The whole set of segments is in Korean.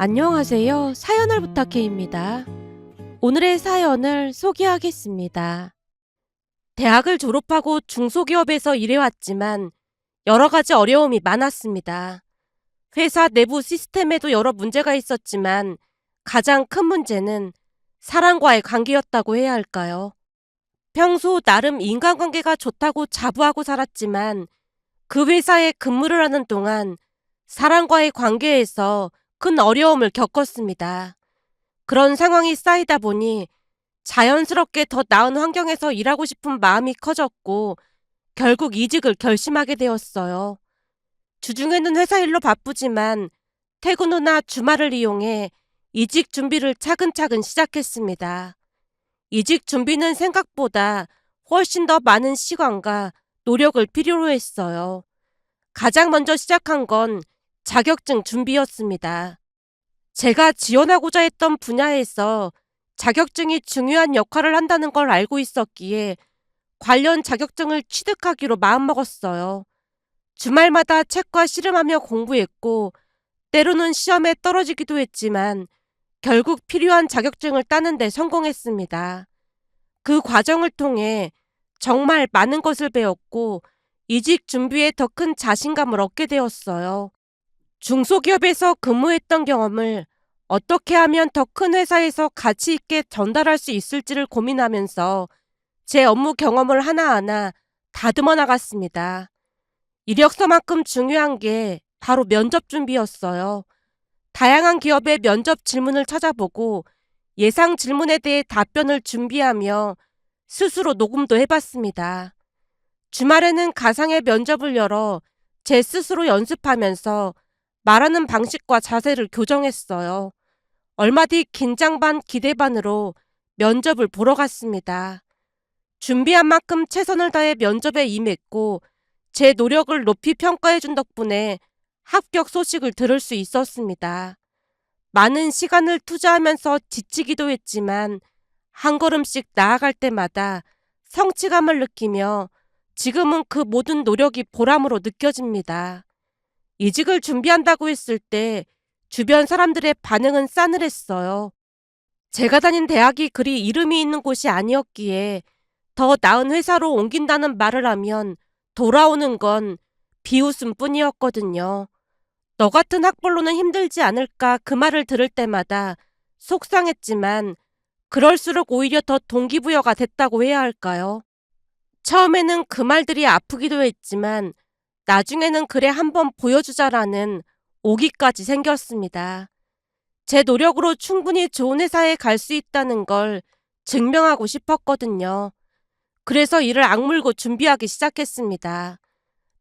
안녕하세요. 사연을 부탁해입니다. 오늘의 사연을 소개하겠습니다. 대학을 졸업하고 중소기업에서 일해왔지만 여러 가지 어려움이 많았습니다. 회사 내부 시스템에도 여러 문제가 있었지만 가장 큰 문제는 사람과의 관계였다고 해야 할까요? 평소 나름 인간관계가 좋다고 자부하고 살았지만 그 회사에 근무를 하는 동안 사람과의 관계에서 큰 어려움을 겪었습니다. 그런 상황이 쌓이다 보니 자연스럽게 더 나은 환경에서 일하고 싶은 마음이 커졌고 결국 이직을 결심하게 되었어요. 주중에는 회사 일로 바쁘지만 퇴근 후나 주말을 이용해 이직 준비를 차근차근 시작했습니다. 이직 준비는 생각보다 훨씬 더 많은 시간과 노력을 필요로 했어요. 가장 먼저 시작한 건 자격증 준비였습니다. 제가 지원하고자 했던 분야에서 자격증이 중요한 역할을 한다는 걸 알고 있었기에 관련 자격증을 취득하기로 마음먹었어요. 주말마다 책과 씨름하며 공부했고 때로는 시험에 떨어지기도 했지만 결국 필요한 자격증을 따는 데 성공했습니다. 그 과정을 통해 정말 많은 것을 배웠고 이직 준비에 더 큰 자신감을 얻게 되었어요. 중소기업에서 근무했던 경험을 어떻게 하면 더 큰 회사에서 가치 있게 전달할 수 있을지를 고민하면서 제 업무 경험을 하나하나 다듬어 나갔습니다. 이력서만큼 중요한 게 바로 면접 준비였어요. 다양한 기업의 면접 질문을 찾아보고 예상 질문에 대해 답변을 준비하며 스스로 녹음도 해봤습니다. 주말에는 가상의 면접을 열어 제 스스로 연습하면서 말하는 방식과 자세를 교정했어요. 얼마 뒤 긴장 반 기대 반으로 면접을 보러 갔습니다. 준비한 만큼 최선을 다해 면접에 임했고 제 노력을 높이 평가해준 덕분에 합격 소식을 들을 수 있었습니다. 많은 시간을 투자하면서 지치기도 했지만 한 걸음씩 나아갈 때마다 성취감을 느끼며 지금은 그 모든 노력이 보람으로 느껴집니다. 이직을 준비한다고 했을 때 주변 사람들의 반응은 싸늘했어요. 제가 다닌 대학이 그리 이름이 있는 곳이 아니었기에 더 나은 회사로 옮긴다는 말을 하면 돌아오는 건 비웃음뿐이었거든요. 너 같은 학벌로는 힘들지 않을까 그 말을 들을 때마다 속상했지만 그럴수록 오히려 더 동기부여가 됐다고 해야 할까요? 처음에는 그 말들이 아프기도 했지만 나중에는 그래 한번 보여주자라는 오기까지 생겼습니다. 제 노력으로 충분히 좋은 회사에 갈 수 있다는 걸 증명하고 싶었거든요. 그래서 일을 악물고 준비하기 시작했습니다.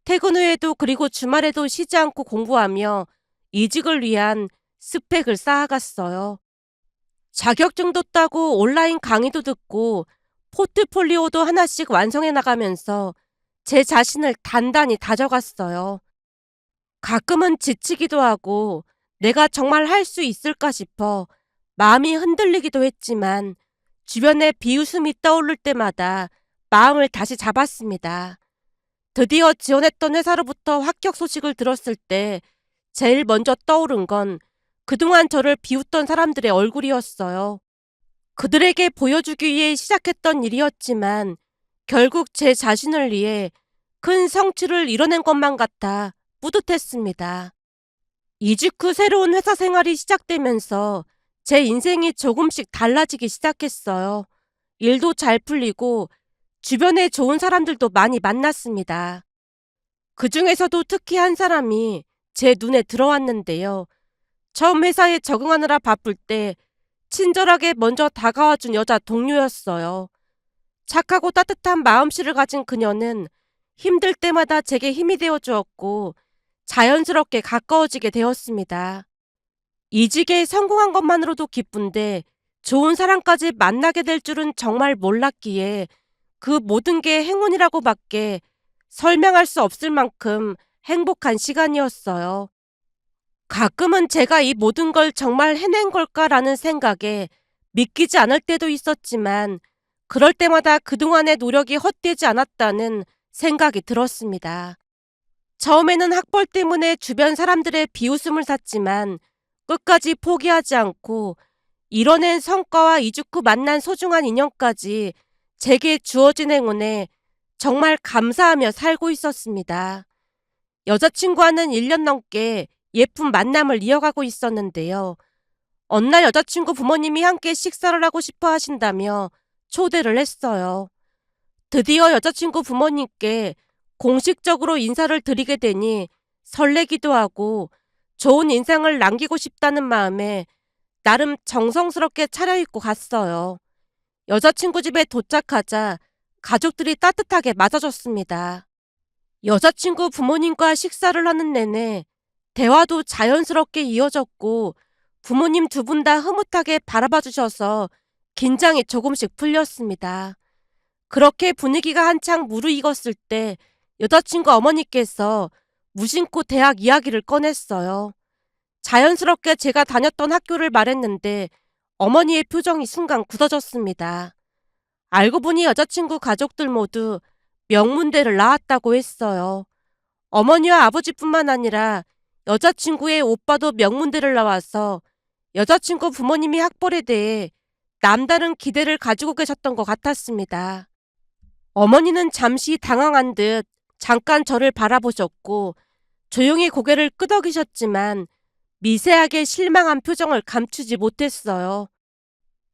퇴근 후에도 그리고 주말에도 쉬지 않고 공부하며 이직을 위한 스펙을 쌓아갔어요. 자격증도 따고 온라인 강의도 듣고 포트폴리오도 하나씩 완성해 나가면서 제 자신을 단단히 다져갔어요. 가끔은 지치기도 하고 내가 정말 할 수 있을까 싶어 마음이 흔들리기도 했지만 주변에 비웃음이 떠오를 때마다 마음을 다시 잡았습니다. 드디어 지원했던 회사로부터 합격 소식을 들었을 때 제일 먼저 떠오른 건 그동안 저를 비웃던 사람들의 얼굴이었어요. 그들에게 보여주기 위해 시작했던 일이었지만 결국 제 자신을 위해 큰 성취를 이뤄낸 것만 같아 뿌듯했습니다. 이직 후 새로운 회사 생활이 시작되면서 제 인생이 조금씩 달라지기 시작했어요. 일도 잘 풀리고 주변에 좋은 사람들도 많이 만났습니다. 그 중에서도 특히 한 사람이 제 눈에 들어왔는데요. 처음 회사에 적응하느라 바쁠 때 친절하게 먼저 다가와준 여자 동료였어요. 착하고 따뜻한 마음씨를 가진 그녀는 힘들 때마다 제게 힘이 되어 주었고 자연스럽게 가까워지게 되었습니다. 이직에 성공한 것만으로도 기쁜데 좋은 사람까지 만나게 될 줄은 정말 몰랐기에 그 모든 게 행운이라고밖에 설명할 수 없을 만큼 행복한 시간이었어요. 가끔은 제가 이 모든 걸 정말 해낸 걸까라는 생각에 믿기지 않을 때도 있었지만 그럴 때마다 그동안의 노력이 헛되지 않았다는 생각이 들었습니다. 처음에는 학벌 때문에 주변 사람들의 비웃음을 샀지만 끝까지 포기하지 않고 이뤄낸 성과와 이직 후 만난 소중한 인연까지 제게 주어진 행운에 정말 감사하며 살고 있었습니다. 여자친구와는 1년 넘게 예쁜 만남을 이어가고 있었는데요. 어느 날 여자친구 부모님이 함께 식사를 하고 싶어 하신다며 초대를 했어요. 드디어 여자친구 부모님께 공식적으로 인사를 드리게 되니 설레기도 하고 좋은 인상을 남기고 싶다는 마음에 나름 정성스럽게 차려입고 갔어요. 여자친구 집에 도착하자 가족들이 따뜻하게 맞아줬습니다. 여자친구 부모님과 식사를 하는 내내 대화도 자연스럽게 이어졌고 부모님 두 분 다 흐뭇하게 바라봐 주셔서 긴장이 조금씩 풀렸습니다. 그렇게 분위기가 한창 무르익었을 때 여자친구 어머니께서 무심코 대학 이야기를 꺼냈어요. 자연스럽게 제가 다녔던 학교를 말했는데 어머니의 표정이 순간 굳어졌습니다. 알고 보니 여자친구 가족들 모두 명문대를 나왔다고 했어요. 어머니와 아버지뿐만 아니라 여자친구의 오빠도 명문대를 나와서 여자친구 부모님이 학벌에 대해 남다른 기대를 가지고 계셨던 것 같았습니다. 어머니는 잠시 당황한 듯 잠깐 저를 바라보셨고 조용히 고개를 끄덕이셨지만 미세하게 실망한 표정을 감추지 못했어요.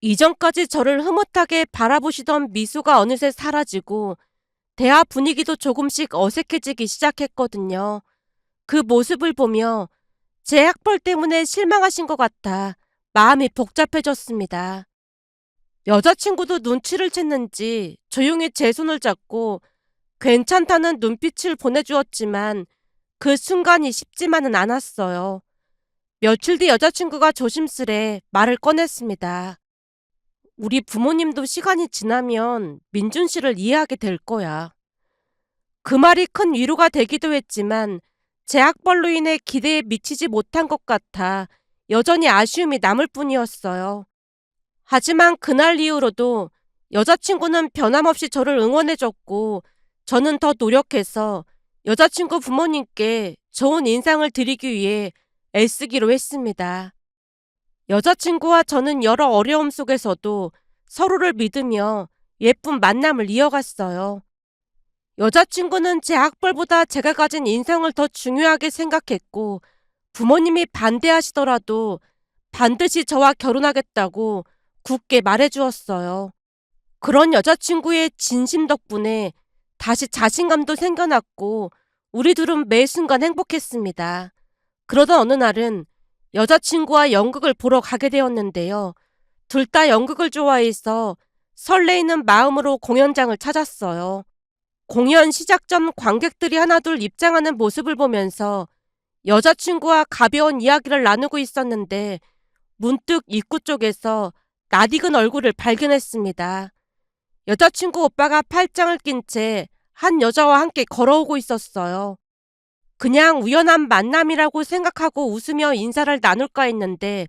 이전까지 저를 흐뭇하게 바라보시던 미소가 어느새 사라지고 대화 분위기도 조금씩 어색해지기 시작했거든요. 그 모습을 보며 제 학벌 때문에 실망하신 것 같아 마음이 복잡해졌습니다. 여자친구도 눈치를 챘는지 조용히 제 손을 잡고 괜찮다는 눈빛을 보내주었지만 그 순간이 쉽지만은 않았어요. 며칠 뒤 여자친구가 조심스레 말을 꺼냈습니다. 우리 부모님도 시간이 지나면 민준 씨를 이해하게 될 거야. 그 말이 큰 위로가 되기도 했지만 제 학벌로 인해 기대에 미치지 못한 것 같아 여전히 아쉬움이 남을 뿐이었어요. 하지만 그날 이후로도 여자친구는 변함없이 저를 응원해줬고 저는 더 노력해서 여자친구 부모님께 좋은 인상을 드리기 위해 애쓰기로 했습니다. 여자친구와 저는 여러 어려움 속에서도 서로를 믿으며 예쁜 만남을 이어갔어요. 여자친구는 제 학벌보다 제가 가진 인성을 더 중요하게 생각했고 부모님이 반대하시더라도 반드시 저와 결혼하겠다고 굳게 말해주었어요. 그런 여자친구의 진심 덕분에 다시 자신감도 생겨났고 우리 둘은 매 순간 행복했습니다. 그러던 어느 날은 여자친구와 연극을 보러 가게 되었는데요. 둘 다 연극을 좋아해서 설레이는 마음으로 공연장을 찾았어요. 공연 시작 전 관객들이 하나둘 입장하는 모습을 보면서 여자친구와 가벼운 이야기를 나누고 있었는데 문득 입구 쪽에서 낯익은 얼굴을 발견했습니다. 여자친구 오빠가 팔짱을 낀 채 한 여자와 함께 걸어오고 있었어요. 그냥 우연한 만남이라고 생각하고 웃으며 인사를 나눌까 했는데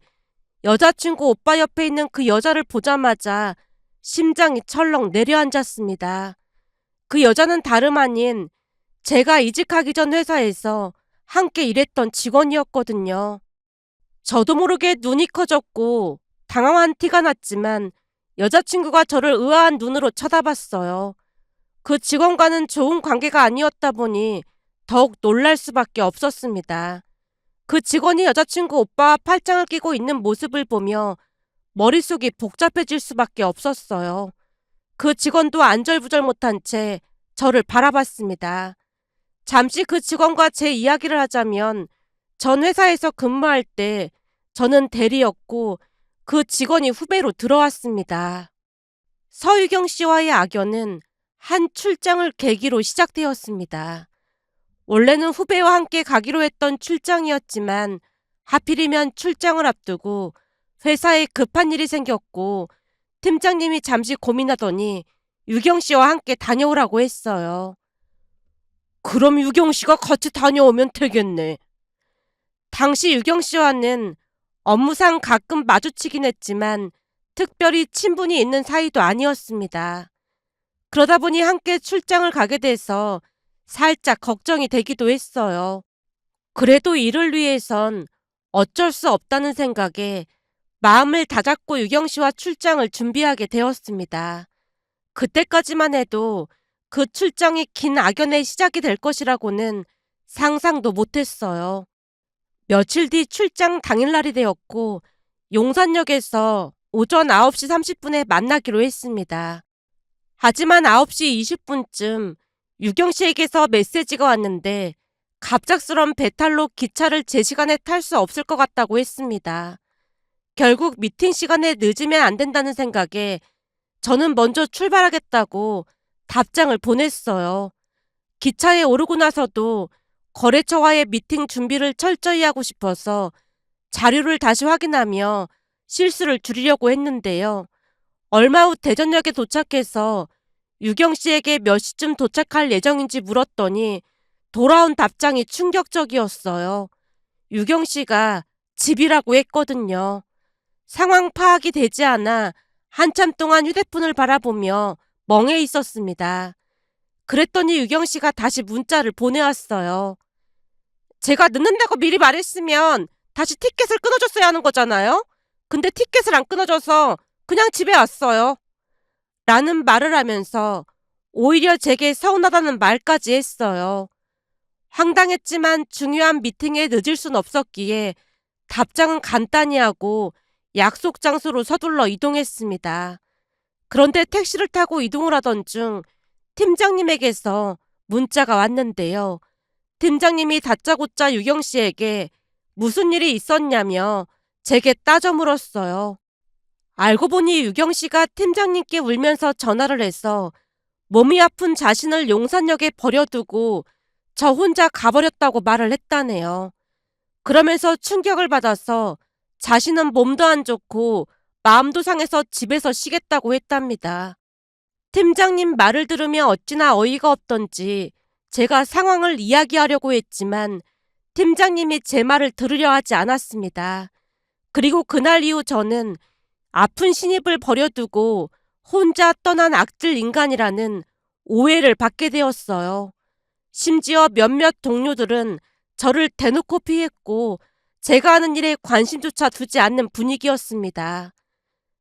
여자친구 오빠 옆에 있는 그 여자를 보자마자 심장이 철렁 내려앉았습니다. 그 여자는 다름 아닌 제가 이직하기 전 회사에서 함께 일했던 직원이었거든요. 저도 모르게 눈이 커졌고 당황한 티가 났지만 여자친구가 저를 의아한 눈으로 쳐다봤어요. 그 직원과는 좋은 관계가 아니었다 보니 더욱 놀랄 수밖에 없었습니다. 그 직원이 여자친구 오빠와 팔짱을 끼고 있는 모습을 보며 머릿속이 복잡해질 수밖에 없었어요. 그 직원도 안절부절 못한 채 저를 바라봤습니다. 잠시 그 직원과 제 이야기를 하자면 전 회사에서 근무할 때 저는 대리였고 그 직원이 후배로 들어왔습니다. 서유경 씨와의 악연은 한 출장을 계기로 시작되었습니다. 원래는 후배와 함께 가기로 했던 출장이었지만 하필이면 출장을 앞두고 회사에 급한 일이 생겼고 팀장님이 잠시 고민하더니 유경 씨와 함께 다녀오라고 했어요. 그럼 유경 씨가 같이 다녀오면 되겠네. 당시 유경 씨와는 업무상 가끔 마주치긴 했지만 특별히 친분이 있는 사이도 아니었습니다. 그러다 보니 함께 출장을 가게 돼서 살짝 걱정이 되기도 했어요. 그래도 이를 위해선 어쩔 수 없다는 생각에 마음을 다잡고 유경 씨와 출장을 준비하게 되었습니다. 그때까지만 해도 그 출장이 긴 악연의 시작이 될 것이라고는 상상도 못했어요. 며칠 뒤 출장 당일날이 되었고 용산역에서 오전 9시 30분에 만나기로 했습니다. 하지만 9시 20분쯤 유경 씨에게서 메시지가 왔는데 갑작스런 배탈로 기차를 제 시간에 탈 수 없을 것 같다고 했습니다. 결국 미팅 시간에 늦으면 안 된다는 생각에 저는 먼저 출발하겠다고 답장을 보냈어요. 기차에 오르고 나서도 거래처와의 미팅 준비를 철저히 하고 싶어서 자료를 다시 확인하며 실수를 줄이려고 했는데요. 얼마 후 대전역에 도착해서 유경 씨에게 몇 시쯤 도착할 예정인지 물었더니 돌아온 답장이 충격적이었어요. 유경 씨가 집이라고 했거든요. 상황 파악이 되지 않아 한참 동안 휴대폰을 바라보며 멍해 있었습니다. 그랬더니 유경 씨가 다시 문자를 보내왔어요. 제가 늦는다고 미리 말했으면 다시 티켓을 끊어줬어야 하는 거잖아요? 근데 티켓을 안 끊어줘서 그냥 집에 왔어요. 라는 말을 하면서 오히려 제게 서운하다는 말까지 했어요. 황당했지만 중요한 미팅에 늦을 순 없었기에 답장은 간단히 하고 약속 장소로 서둘러 이동했습니다. 그런데 택시를 타고 이동을 하던 중 팀장님에게서 문자가 왔는데요. 팀장님이 다짜고짜 유경 씨에게 무슨 일이 있었냐며 제게 따져 물었어요. 알고 보니 유경 씨가 팀장님께 울면서 전화를 해서 몸이 아픈 자신을 용산역에 버려두고 저 혼자 가버렸다고 말을 했다네요. 그러면서 충격을 받아서 자신은 몸도 안 좋고 마음도 상해서 집에서 쉬겠다고 했답니다. 팀장님 말을 들으며 어찌나 어이가 없던지 제가 상황을 이야기하려고 했지만 팀장님이 제 말을 들으려 하지 않았습니다. 그리고 그날 이후 저는 아픈 신입을 버려두고 혼자 떠난 악질 인간이라는 오해를 받게 되었어요. 심지어 몇몇 동료들은 저를 대놓고 피했고 제가 하는 일에 관심조차 두지 않는 분위기였습니다.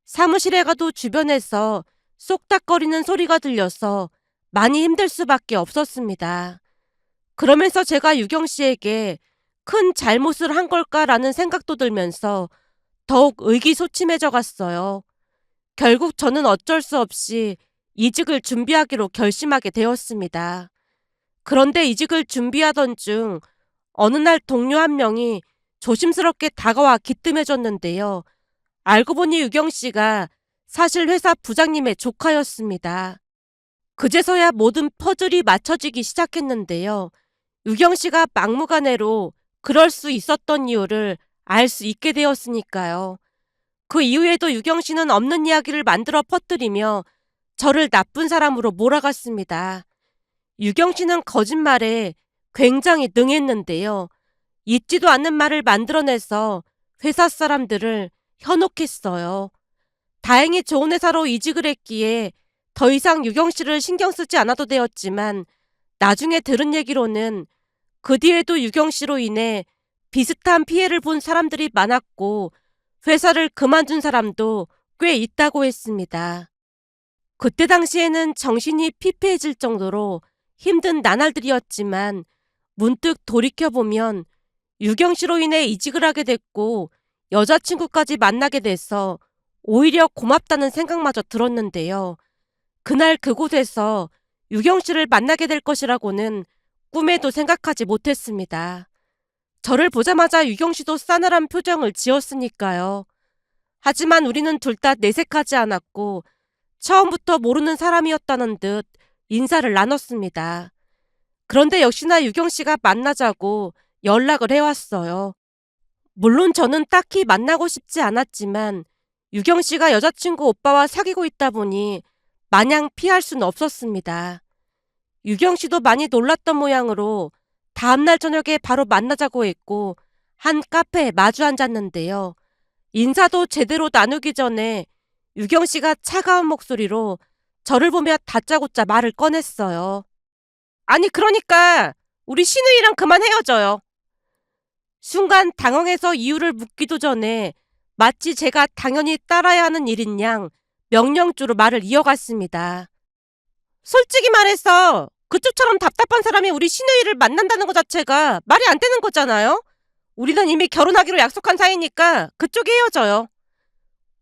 사무실에 가도 주변에서 쏙닥거리는 소리가 들려서 많이 힘들 수밖에 없었습니다. 그러면서 제가 유경 씨에게 큰 잘못을 한 걸까라는 생각도 들면서 더욱 의기소침해져 갔어요. 결국 저는 어쩔 수 없이 이직을 준비하기로 결심하게 되었습니다. 그런데 이직을 준비하던 중 어느 날 동료 한 명이 조심스럽게 다가와 기뜸해줬는데요. 알고 보니 유경 씨가 사실 회사 부장님의 조카였습니다. 그제서야 모든 퍼즐이 맞춰지기 시작했는데요. 유경 씨가 막무가내로 그럴 수 있었던 이유를 알 수 있게 되었으니까요. 그 이후에도 유경 씨는 없는 이야기를 만들어 퍼뜨리며 저를 나쁜 사람으로 몰아갔습니다. 유경 씨는 거짓말에 굉장히 능했는데요. 있지도 않는 말을 만들어내서 회사 사람들을 현혹했어요. 다행히 좋은 회사로 이직을 했기에 더 이상 유경 씨를 신경 쓰지 않아도 되었지만 나중에 들은 얘기로는 그 뒤에도 유경 씨로 인해 비슷한 피해를 본 사람들이 많았고 회사를 그만둔 사람도 꽤 있다고 했습니다. 그때 당시에는 정신이 피폐해질 정도로 힘든 나날들이었지만 문득 돌이켜보면 유경 씨로 인해 이직을 하게 됐고 여자친구까지 만나게 돼서 오히려 고맙다는 생각마저 들었는데요. 그날 그곳에서 유경 씨를 만나게 될 것이라고는 꿈에도 생각하지 못했습니다. 저를 보자마자 유경 씨도 싸늘한 표정을 지었으니까요. 하지만 우리는 둘 다 내색하지 않았고 처음부터 모르는 사람이었다는 듯 인사를 나눴습니다. 그런데 역시나 유경 씨가 만나자고 연락을 해왔어요. 물론 저는 딱히 만나고 싶지 않았지만 유경 씨가 여자친구 오빠와 사귀고 있다 보니 마냥 피할 수는 없었습니다. 유경 씨도 많이 놀랐던 모양으로 다음날 저녁에 바로 만나자고 했고 한 카페에 마주 앉았는데요. 인사도 제대로 나누기 전에 유경 씨가 차가운 목소리로 저를 보며 다짜고짜 말을 꺼냈어요. 아니 그러니까 우리 신우이랑 그만 헤어져요. 순간 당황해서 이유를 묻기도 전에 마치 제가 당연히 따라야 하는 일인 양 명령조로 말을 이어갔습니다. 솔직히 말해서 그쪽처럼 답답한 사람이 우리 신우이를 만난다는 것 자체가 말이 안 되는 거잖아요. 우리는 이미 결혼하기로 약속한 사이니까 그쪽이 헤어져요.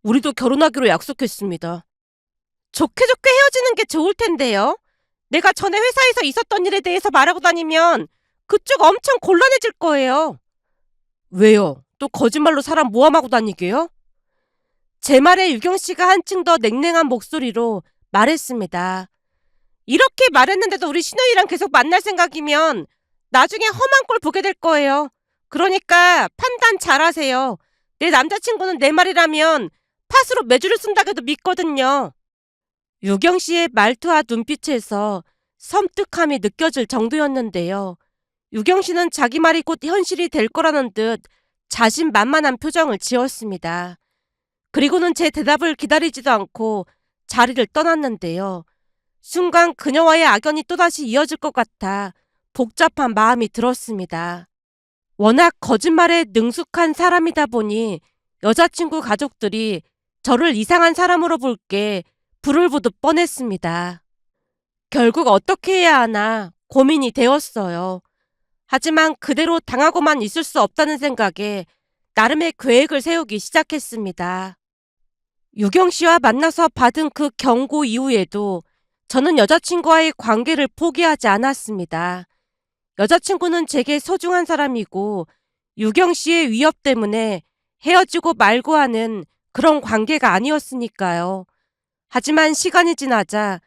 우리도 결혼하기로 약속했습니다. 좋게 좋게 헤어지는 게 좋을 텐데요. 내가 전에 회사에서 있었던 일에 대해서 말하고 다니면 그쪽 엄청 곤란해질 거예요. 왜요? 또 거짓말로 사람 모함하고 다니게요? 제 말에 유경 씨가 한층 더 냉랭한 목소리로 말했습니다. 이렇게 말했는데도 우리 신우이랑 계속 만날 생각이면 나중에 험한 꼴 보게 될 거예요. 그러니까 판단 잘하세요. 내 남자친구는 내 말이라면 팥으로 메주를 쓴다고 해도 믿거든요. 유경 씨의 말투와 눈빛에서 섬뜩함이 느껴질 정도였는데요. 유경 씨는 자기 말이 곧 현실이 될 거라는 듯 자신만만한 표정을 지었습니다. 그리고는 제 대답을 기다리지도 않고 자리를 떠났는데요. 순간 그녀와의 악연이 또다시 이어질 것 같아 복잡한 마음이 들었습니다. 워낙 거짓말에 능숙한 사람이다 보니 여자친구 가족들이 저를 이상한 사람으로 볼 게 불을 보듯 뻔했습니다. 결국 어떻게 해야 하나 고민이 되었어요. 하지만 그대로 당하고만 있을 수 없다는 생각에 나름의 계획을 세우기 시작했습니다. 유경 씨와 만나서 받은 그 경고 이후에도 저는 여자친구와의 관계를 포기하지 않았습니다. 여자친구는 제게 소중한 사람이고 유경 씨의 위협 때문에 헤어지고 말고 하는 그런 관계가 아니었으니까요. 하지만 시간이 지나자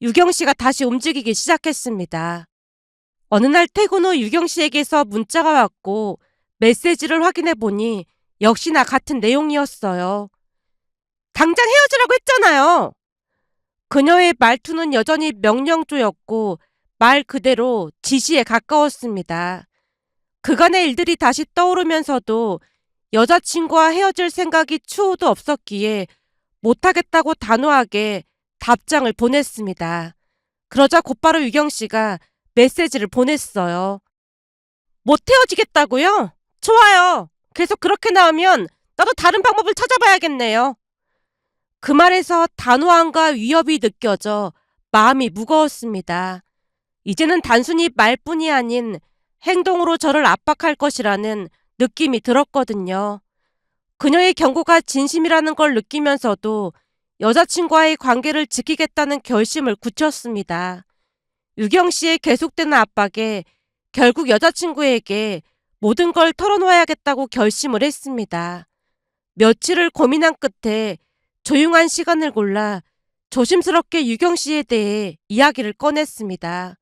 유경 씨가 다시 움직이기 시작했습니다. 어느 날 퇴근 후 유경 씨에게서 문자가 왔고 메시지를 확인해 보니 역시나 같은 내용이었어요. 당장 헤어지라고 했잖아요. 그녀의 말투는 여전히 명령조였고 말 그대로 지시에 가까웠습니다. 그간의 일들이 다시 떠오르면서도 여자친구와 헤어질 생각이 추호도 없었기에 못하겠다고 단호하게 답장을 보냈습니다. 그러자 곧바로 유경 씨가 메시지를 보냈어요. 못 헤어지겠다고요? 좋아요. 계속 그렇게 나오면 나도 다른 방법을 찾아봐야겠네요. 그 말에서 단호함과 위협이 느껴져 마음이 무거웠습니다. 이제는 단순히 말뿐이 아닌 행동으로 저를 압박할 것이라는 느낌이 들었거든요. 그녀의 경고가 진심이라는 걸 느끼면서도 여자친구와의 관계를 지키겠다는 결심을 굳혔습니다. 유경 씨의 계속되는 압박에 결국 여자친구에게 모든 걸 털어놓아야겠다고 결심을 했습니다. 며칠을 고민한 끝에 조용한 시간을 골라 조심스럽게 유경 씨에 대해 이야기를 꺼냈습니다.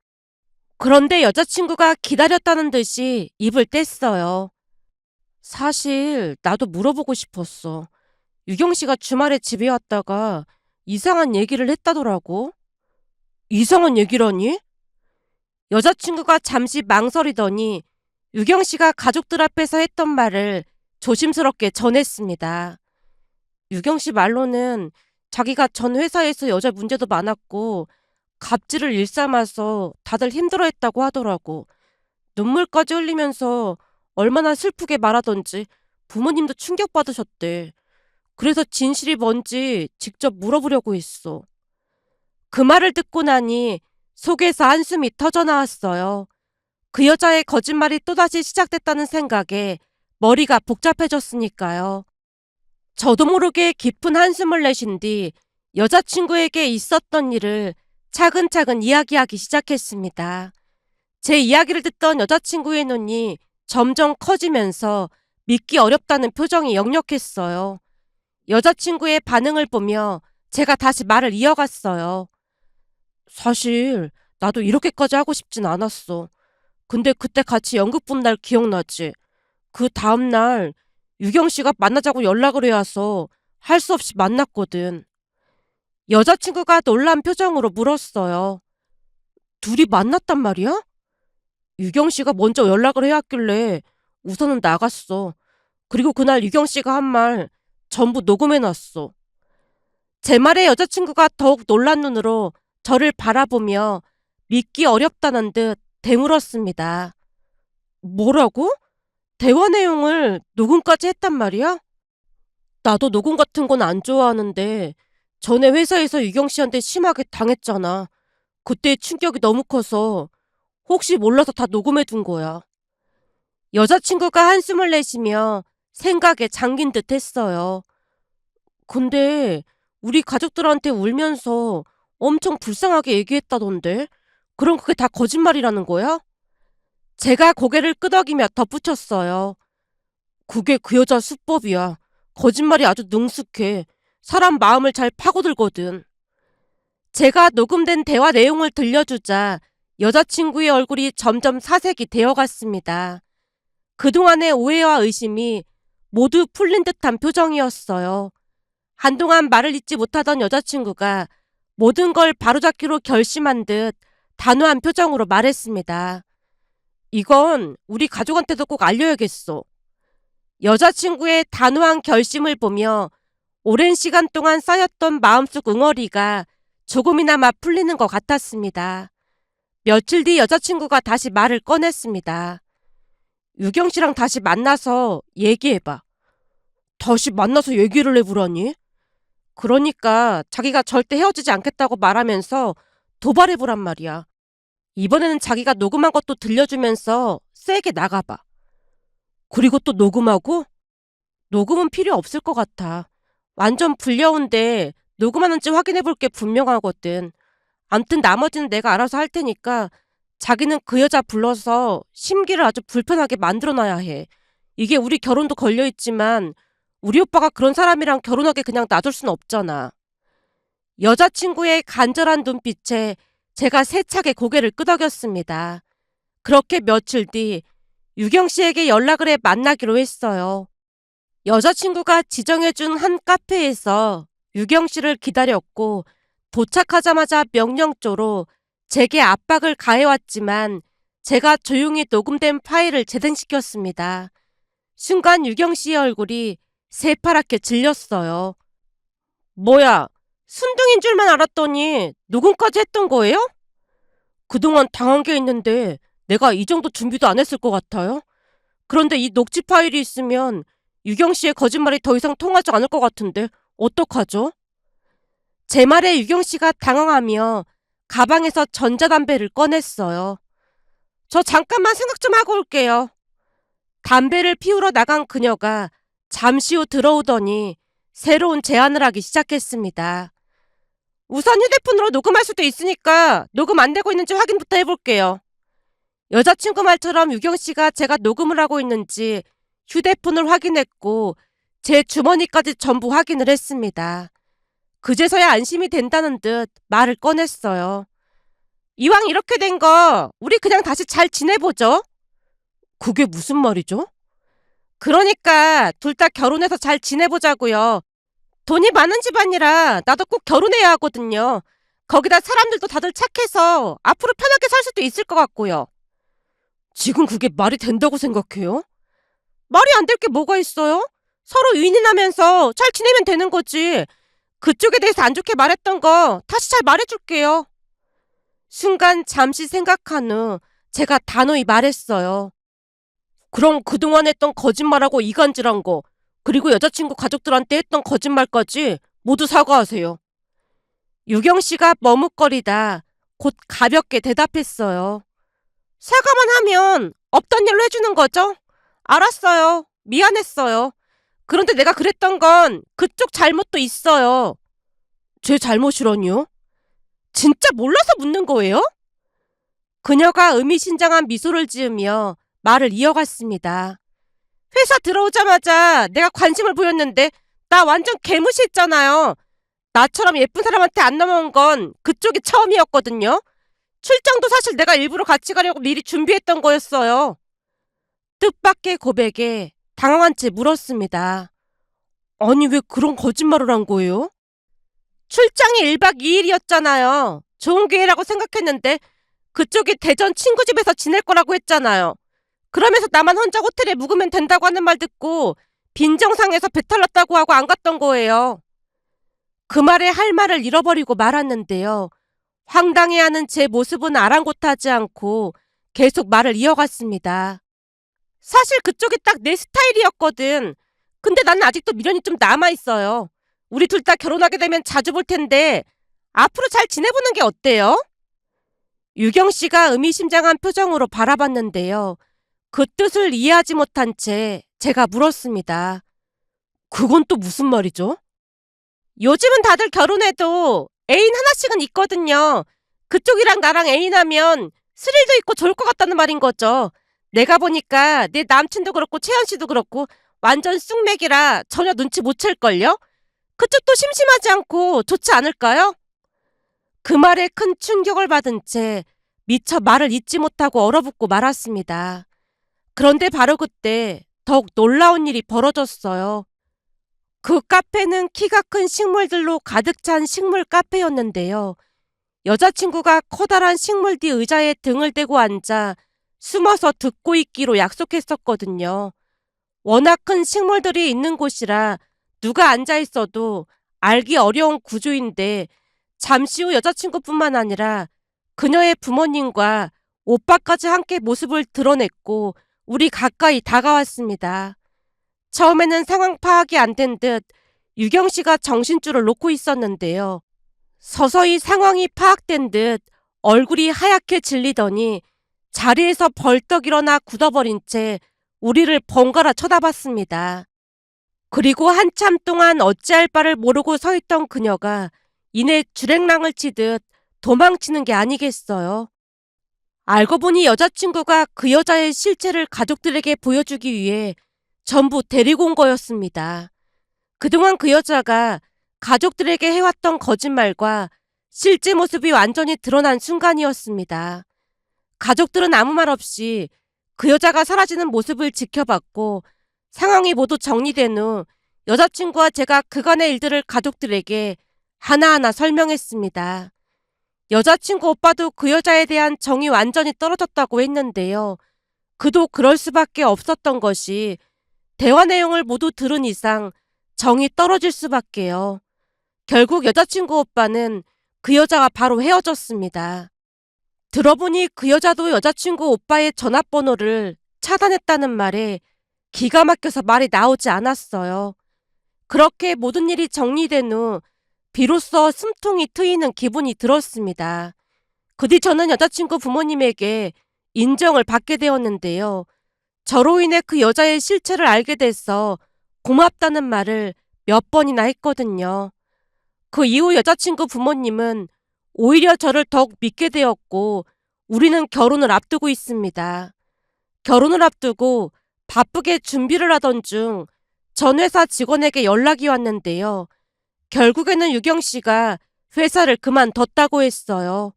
그런데 여자친구가 기다렸다는 듯이 입을 뗐어요. 사실 나도 물어보고 싶었어. 유경 씨가 주말에 집에 왔다가 이상한 얘기를 했다더라고. 이상한 얘기라니? 여자친구가 잠시 망설이더니 유경 씨가 가족들 앞에서 했던 말을 조심스럽게 전했습니다. 유경 씨 말로는 자기가 전 회사에서 여자 문제도 많았고 갑질을 일삼아서 다들 힘들어했다고 하더라고. 눈물까지 흘리면서 얼마나 슬프게 말하던지 부모님도 충격받으셨대. 그래서 진실이 뭔지 직접 물어보려고 했어. 그 말을 듣고 나니 속에서 한숨이 터져나왔어요. 그 여자의 거짓말이 또다시 시작됐다는 생각에 머리가 복잡해졌으니까요. 저도 모르게 깊은 한숨을 내쉰 뒤 여자친구에게 있었던 일을 차근차근 이야기하기 시작했습니다. 제 이야기를 듣던 여자친구의 눈이 점점 커지면서 믿기 어렵다는 표정이 역력했어요. 여자친구의 반응을 보며 제가 다시 말을 이어갔어요. 사실 나도 이렇게까지 하고 싶진 않았어. 근데 그때 같이 연극 본 날 기억나지? 그 다음날 유경 씨가 만나자고 연락을 해와서 할 수 없이 만났거든. 여자친구가 놀란 표정으로 물었어요. 둘이 만났단 말이야? 유경 씨가 먼저 연락을 해왔길래 우선은 나갔어. 그리고 그날 유경 씨가 한 말 전부 녹음해놨어. 제 말에 여자친구가 더욱 놀란 눈으로 저를 바라보며 믿기 어렵다는 듯 되물었습니다. 뭐라고? 대화 내용을 녹음까지 했단 말이야? 나도 녹음 같은 건 안 좋아하는데 전에 회사에서 유경 씨한테 심하게 당했잖아. 그때 충격이 너무 커서 혹시 몰라서 다 녹음해 둔 거야. 여자친구가 한숨을 내쉬며 생각에 잠긴 듯 했어요. 근데 우리 가족들한테 울면서 엄청 불쌍하게 얘기했다던데? 그럼 그게 다 거짓말이라는 거야? 제가 고개를 끄덕이며 덧붙였어요. 그게 그 여자 수법이야. 거짓말이 아주 능숙해. 사람 마음을 잘 파고들거든. 제가 녹음된 대화 내용을 들려주자 여자친구의 얼굴이 점점 사색이 되어갔습니다. 그동안의 오해와 의심이 모두 풀린 듯한 표정이었어요. 한동안 말을 잇지 못하던 여자친구가 모든 걸 바로잡기로 결심한 듯 단호한 표정으로 말했습니다. 이건 우리 가족한테도 꼭 알려야겠어. 여자친구의 단호한 결심을 보며 오랜 시간 동안 쌓였던 마음속 응어리가 조금이나마 풀리는 것 같았습니다. 며칠 뒤 여자친구가 다시 말을 꺼냈습니다. 유경 씨랑 다시 만나서 얘기해봐. 다시 만나서 얘기를 해보라니? 그러니까 자기가 절대 헤어지지 않겠다고 말하면서 도발해보란 말이야. 이번에는 자기가 녹음한 것도 들려주면서 세게 나가봐. 그리고 또 녹음하고? 녹음은 필요 없을 것 같아. 완전 불려운데 녹음하는지 확인해볼 게 분명하거든. 암튼 나머지는 내가 알아서 할 테니까 자기는 그 여자 불러서 심기를 아주 불편하게 만들어놔야 해. 이게 우리 결혼도 걸려있지만 우리 오빠가 그런 사람이랑 결혼하게 그냥 놔둘 순 없잖아. 여자친구의 간절한 눈빛에 제가 세차게 고개를 끄덕였습니다. 그렇게 며칠 뒤 유경 씨에게 연락을 해 만나기로 했어요. 여자친구가 지정해준 한 카페에서 유경 씨를 기다렸고 도착하자마자 명령조로 제게 압박을 가해왔지만 제가 조용히 녹음된 파일을 재생시켰습니다. 순간 유경 씨의 얼굴이 새파랗게 질렸어요. 뭐야, 순둥인 줄만 알았더니 녹음까지 했던 거예요? 그동안 당한 게 있는데 내가 이 정도 준비도 안 했을 것 같아요? 그런데 이 녹취 파일이 있으면 유경 씨의 거짓말이 더 이상 통하지 않을 것 같은데 어떡하죠? 제 말에 유경 씨가 당황하며 가방에서 전자담배를 꺼냈어요. 저 잠깐만 생각 좀 하고 올게요. 담배를 피우러 나간 그녀가 잠시 후 들어오더니 새로운 제안을 하기 시작했습니다. 우선 휴대폰으로 녹음할 수도 있으니까 녹음 안 되고 있는지 확인부터 해볼게요. 여자친구 말처럼 유경 씨가 제가 녹음을 하고 있는지 휴대폰을 확인했고 제 주머니까지 전부 확인을 했습니다. 그제서야 안심이 된다는 듯 말을 꺼냈어요. 이왕 이렇게 된 거 우리 그냥 다시 잘 지내보죠. 그게 무슨 말이죠? 그러니까 둘 다 결혼해서 잘 지내보자고요. 돈이 많은 집안이라 나도 꼭 결혼해야 하거든요. 거기다 사람들도 다들 착해서 앞으로 편하게 살 수도 있을 것 같고요. 지금 그게 말이 된다고 생각해요? 말이 안 될 게 뭐가 있어요? 서로 윈윈하면서 잘 지내면 되는 거지. 그쪽에 대해서 안 좋게 말했던 거 다시 잘 말해줄게요. 순간 잠시 생각한 후 제가 단호히 말했어요. 그럼 그동안 했던 거짓말하고 이간질한 거, 그리고 여자친구 가족들한테 했던 거짓말까지 모두 사과하세요. 유경 씨가 머뭇거리다 곧 가볍게 대답했어요. 사과만 하면 없던 일로 해주는 거죠? 알았어요. 미안했어요. 그런데 내가 그랬던 건 그쪽 잘못도 있어요. 제 잘못이라니요? 진짜 몰라서 묻는 거예요? 그녀가 의미심장한 미소를 지으며 말을 이어갔습니다. 회사 들어오자마자 내가 관심을 보였는데 나 완전 개무시했잖아요. 나처럼 예쁜 사람한테 안 넘어온 건 그쪽이 처음이었거든요. 출장도 사실 내가 일부러 같이 가려고 미리 준비했던 거였어요. 뜻밖의 고백에 당황한 채 물었습니다. 아니 왜 그런 거짓말을 한 거예요? 출장이 1박 2일이었잖아요. 좋은 기회라고 생각했는데 그쪽이 대전 친구 집에서 지낼 거라고 했잖아요. 그러면서 나만 혼자 호텔에 묵으면 된다고 하는 말 듣고 빈정상해서 배탈 났다고 하고 안 갔던 거예요. 그 말에 할 말을 잃어버리고 말았는데요. 황당해하는 제 모습은 아랑곳하지 않고 계속 말을 이어갔습니다. 사실 그쪽이 딱 내 스타일이었거든. 근데 나는 아직도 미련이 좀 남아있어요. 우리 둘 다 결혼하게 되면 자주 볼 텐데 앞으로 잘 지내보는 게 어때요? 유경 씨가 의미심장한 표정으로 바라봤는데요. 그 뜻을 이해하지 못한 채 제가 물었습니다. 그건 또 무슨 말이죠? 요즘은 다들 결혼해도 애인 하나씩은 있거든요. 그쪽이랑 나랑 애인하면 스릴도 있고 좋을 것 같다는 말인 거죠. 내가 보니까 내 남친도 그렇고 채연 씨도 그렇고 완전 쑥맥이라 전혀 눈치 못 챌걸요? 그쪽도 심심하지 않고 좋지 않을까요? 그 말에 큰 충격을 받은 채 미처 말을 잇지 못하고 얼어붙고 말았습니다. 그런데 바로 그때 더욱 놀라운 일이 벌어졌어요. 그 카페는 키가 큰 식물들로 가득 찬 식물 카페였는데요. 여자친구가 커다란 식물 뒤 의자에 등을 대고 앉아 숨어서 듣고 있기로 약속했었거든요. 워낙 큰 식물들이 있는 곳이라 누가 앉아 있어도 알기 어려운 구조인데 잠시 후 여자친구뿐만 아니라 그녀의 부모님과 오빠까지 함께 모습을 드러냈고 우리 가까이 다가왔습니다. 처음에는 상황 파악이 안 된 듯 유경 씨가 정신줄을 놓고 있었는데요. 서서히 상황이 파악된 듯 얼굴이 하얗게 질리더니 자리에서 벌떡 일어나 굳어버린 채 우리를 번갈아 쳐다봤습니다. 그리고 한참 동안 어찌할 바를 모르고 서 있던 그녀가 이내 주랭랑을 치듯 도망치는 게 아니겠어요. 알고 보니 여자친구가 그 여자의 실체를 가족들에게 보여주기 위해 전부 데리고 온 거였습니다. 그동안 그 여자가 가족들에게 해왔던 거짓말과 실제 모습이 완전히 드러난 순간이었습니다. 가족들은 아무 말 없이 그 여자가 사라지는 모습을 지켜봤고 상황이 모두 정리된 후 여자친구와 제가 그간의 일들을 가족들에게 하나하나 설명했습니다. 여자친구 오빠도 그 여자에 대한 정이 완전히 떨어졌다고 했는데요. 그도 그럴 수밖에 없었던 것이 대화 내용을 모두 들은 이상 정이 떨어질 수밖에요. 결국 여자친구 오빠는 그 여자와 바로 헤어졌습니다. 들어보니 그 여자도 여자친구 오빠의 전화번호를 차단했다는 말에 기가 막혀서 말이 나오지 않았어요. 그렇게 모든 일이 정리된 후 비로소 숨통이 트이는 기분이 들었습니다. 그 뒤 저는 여자친구 부모님에게 인정을 받게 되었는데요. 저로 인해 그 여자의 실체를 알게 돼서 고맙다는 말을 몇 번이나 했거든요. 그 이후 여자친구 부모님은 오히려 저를 더욱 믿게 되었고 우리는 결혼을 앞두고 있습니다. 결혼을 앞두고 바쁘게 준비를 하던 중 전 회사 직원에게 연락이 왔는데요. 결국에는 유경 씨가 회사를 그만뒀다고 했어요.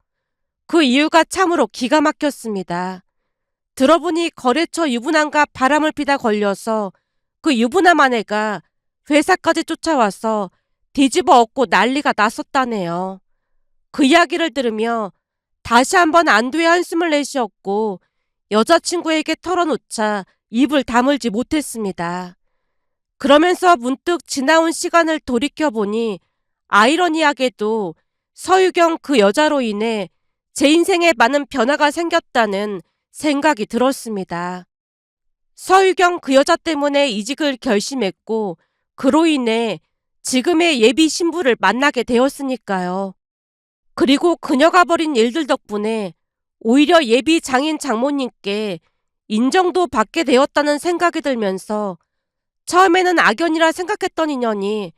그 이유가 참으로 기가 막혔습니다. 들어보니 거래처 유부남과 바람을 피다 걸려서 그 유부남 아내가 회사까지 쫓아와서 뒤집어 엎고 난리가 났었다네요. 그 이야기를 들으며 다시 한번 안도의 한숨을 내쉬었고 여자친구에게 털어놓자 입을 다물지 못했습니다. 그러면서 문득 지나온 시간을 돌이켜보니 아이러니하게도 서유경 그 여자로 인해 제 인생에 많은 변화가 생겼다는 생각이 들었습니다. 서유경 그 여자 때문에 이직을 결심했고 그로 인해 지금의 예비 신부를 만나게 되었으니까요. 그리고 그녀가 벌인 일들 덕분에 오히려 예비 장인 장모님께 인정도 받게 되었다는 생각이 들면서 처음에는 악연이라 생각했던 인연이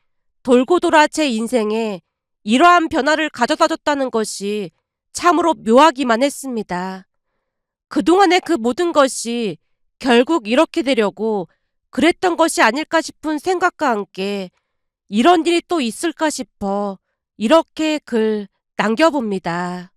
돌고 돌아 제 인생에 이러한 변화를 가져다 줬다는 것이 참으로 묘하기만 했습니다. 그동안의 그 모든 것이 결국 이렇게 되려고 그랬던 것이 아닐까 싶은 생각과 함께 이런 일이 또 있을까 싶어 이렇게 글 남겨봅니다.